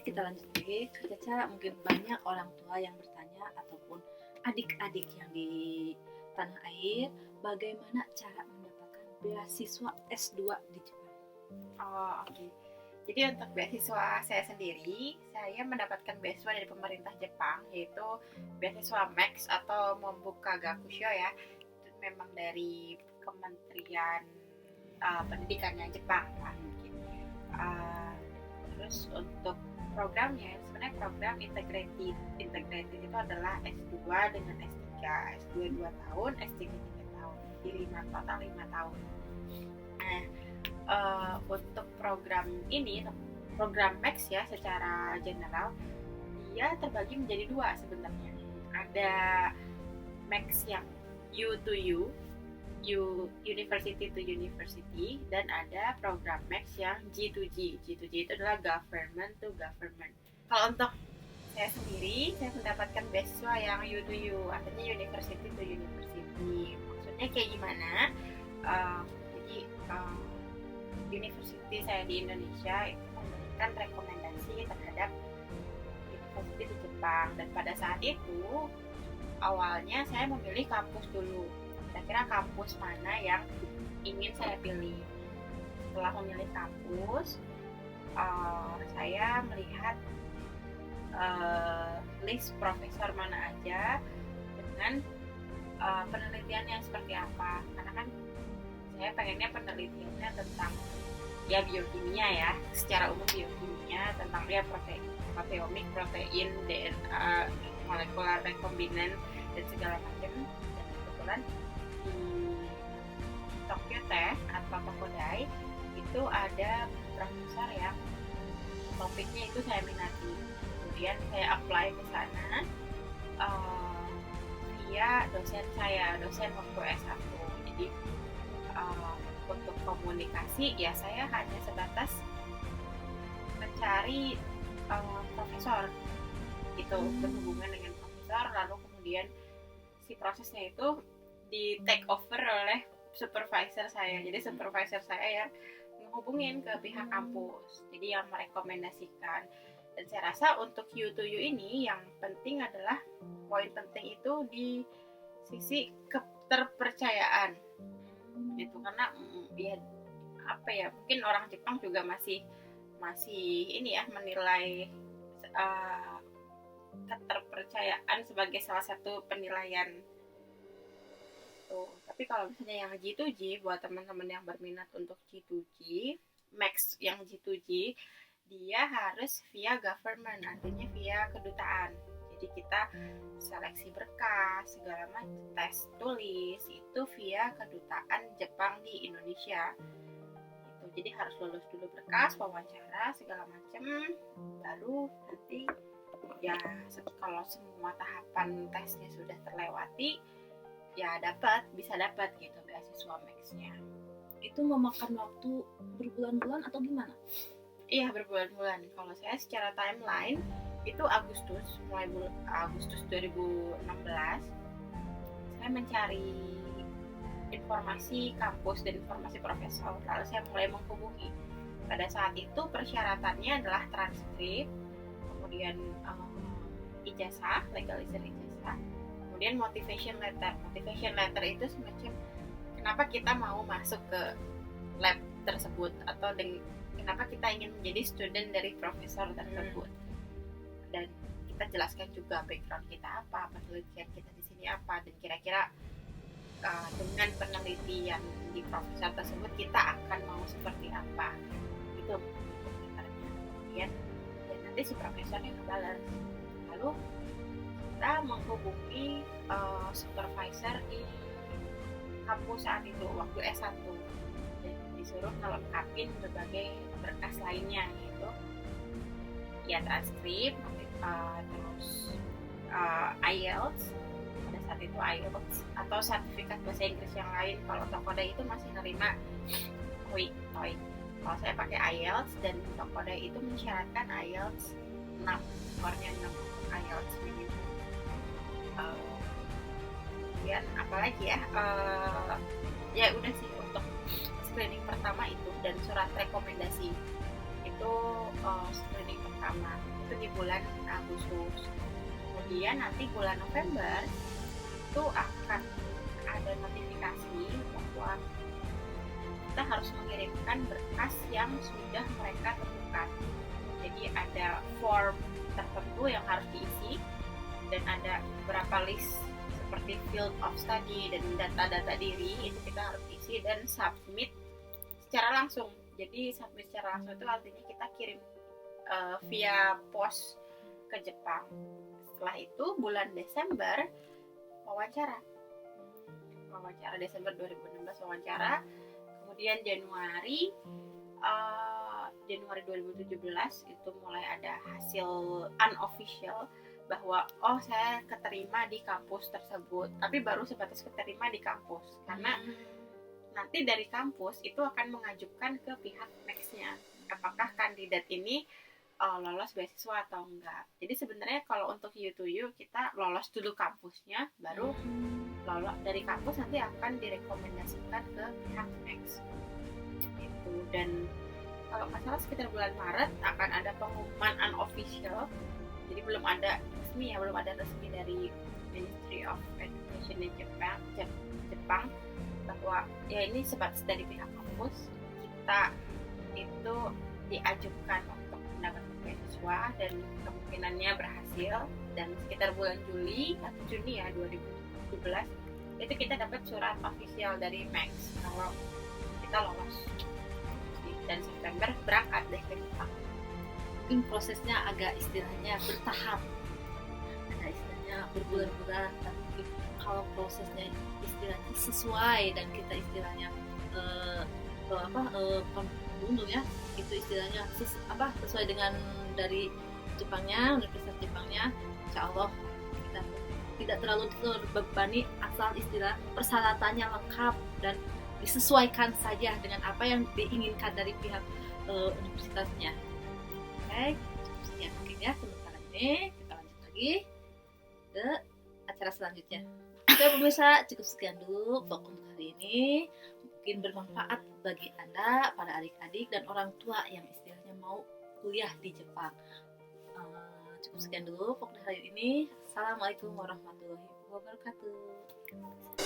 kita lanjut lagi. Kak Caca, mungkin banyak orang tua yang bertanya ataupun adik-adik yang di tanah air, bagaimana cara mendapatkan beasiswa S2 di Jepang? Oh, oke. Jadi untuk beasiswa saya sendiri, saya mendapatkan beasiswa dari pemerintah Jepang, yaitu beasiswa Max atau Mombuka Gakusho ya. Itu memang dari Kementerian Pendidikannya Jepang lah. Gitu. Terus untuk programnya, sebenarnya program integrated itu adalah S2 dengan S3. S2 2 tahun, S3 3 tahun. Jadi total 5 tahun. Nah, untuk program ini, program Max ya secara general, dia terbagi menjadi dua sebenarnya. Ada Max yang U to U, University to University, dan ada program Max yang G to G. G to G itu adalah Government to Government. Kalau untuk saya sendiri, saya mendapatkan beasiswa yang U to U, artinya University to University. Maksudnya kayak gimana? Jadi university saya di Indonesia itu memberikan rekomendasi terhadap university di Jepang, dan pada saat itu awalnya saya memilih kampus dulu, kira-kira kampus mana yang ingin saya pilih. Setelah memilih kampus, saya melihat list profesor mana aja dengan penelitiannya seperti apa, karena kan saya pengennya penelitiannya tentang ya biokimia ya, secara umum biokimia, tentang ya proteomik, protein, DNA, molekular rekombinan dan segala macam. Dan kebetulan di Tokyo Tech atau Tokodai itu ada profesor yang topiknya itu saya minati. Kemudian saya apply ke sana via dosen saya, dosen waktu S1. Jadi untuk komunikasi ya saya hanya sebatas mencari profesor itu, berhubungan dengan profesor, lalu kemudian si prosesnya itu di take over oleh supervisor saya. Jadi supervisor saya yang menghubungin ke pihak kampus, jadi yang merekomendasikan. Dan saya rasa untuk U to U ini yang penting adalah, poin penting itu di sisi keterpercayaan itu, karena ya apa ya, mungkin orang Jepang juga masih ini ya, menilai keterpercayaan sebagai salah satu penilaian tuh. Tapi kalau misalnya yang G2G, buat teman-teman yang berminat untuk G2G Max yang G2G, dia harus via government, artinya via kedutaan. Jadi kita seleksi berkas, segala macam, tes tulis itu via kedutaan Jepang di Indonesia. Itu jadi harus lulus dulu berkas, wawancara, segala macam, baru nanti ya kalau semua tahapan tesnya sudah terlewati, ya bisa dapat gitu beasiswa Max-nya. Itu memakan waktu berbulan-bulan atau gimana? Iya, berbulan-bulan. Kalau saya secara timeline itu mulai Agustus 2016 saya mencari informasi kampus dan informasi profesor, lalu saya mulai menghubungi. Pada saat itu persyaratannya adalah transkrip, kemudian ijazah, legalizer ijazah, kemudian motivation letter itu semacam kenapa kita mau masuk ke lab tersebut, atau kenapa kita ingin menjadi student dari profesor tersebut. Dan kita jelaskan juga background kita apa, penelitian kita di sini apa, dan kira-kira dengan penelitian di profesor tersebut kita akan mau seperti apa. Itu komentarnya. Kemudian ya nanti si profesornya ngebalas. Lalu kita menghubungi supervisor di kampus saat itu waktu S1, dan disuruh ngelengkapin berbagai berkas lainnya, gitu ya, transkrip, terus IELTS, pada saat itu IELTS atau sertifikat bahasa Inggris yang lain. Kalau Tokodai itu masih nerima TOEIC. Kalau saya pakai IELTS, dan Tokodai itu mensyaratkan IELTS 6, skornya 6 IELTS minimum. Kemudian apalagi ya, ya udah sih untuk screening pertama itu, dan surat rekomendasi itu itu screening pertama itu di bulan Agustus. Kemudian nanti bulan November itu akan ada notifikasi bahwa kita harus mengirimkan berkas yang sudah mereka tentukan. Jadi ada form tertentu yang harus diisi dan ada beberapa list seperti field of study dan data-data diri, itu kita harus isi dan submit secara langsung. Jadi submit secara langsung itu artinya kita kirim via pos ke Jepang. Setelah itu bulan Desember wawancara Desember 2016 wawancara. Kemudian Januari 2017 itu mulai ada hasil unofficial bahwa saya keterima di kampus tersebut, tapi baru sebatas keterima di kampus karena nanti dari kampus itu akan mengajukan ke pihak next-nya apakah kandidat ini lolos beasiswa atau enggak. Jadi sebenarnya kalau untuk U2U kita lolos dulu kampusnya, baru lolos dari kampus nanti akan direkomendasikan ke pihak next. Itu. Dan kalau nggak salah sekitar bulan Maret akan ada pengumuman unofficial. Jadi belum ada resmi dari Ministry of Education di Jepang bahwa ya ini sebatas dari pihak kampus kita itu diajukan untuk mendapatkan beasiswa dan kemungkinannya berhasil. Dan sekitar bulan Juli atau Juni ya 2017 itu kita dapat surat official dari Max kalau kita lolos. Dan September berangkat deh ke Jepang. Mungkin prosesnya agak istilahnya bertahap, ada istilahnya berbulan-bulan, tapi kalau prosesnya istilahnya sesuai dan kita istilahnya untung ya, itu istilahnya sesuai dengan dari Jepangnya, Universitas Jepangnya, insya Allah kita tidak terlalu terbebani asal istilah persyaratannya lengkap dan disesuaikan saja dengan apa yang diinginkan dari pihak universitasnya. Oke, sekian mungkin ya sementara ini, kita lanjut lagi ke acara selanjutnya. Oke pemirsa, cukup sekian dulu vlog untuk hari ini. Mungkin bermanfaat bagi Anda, para adik-adik dan orang tua yang istilahnya mau kuliah di Jepang. Cukup sekian dulu vlog hari ini. Assalamualaikum warahmatullahi wabarakatuh.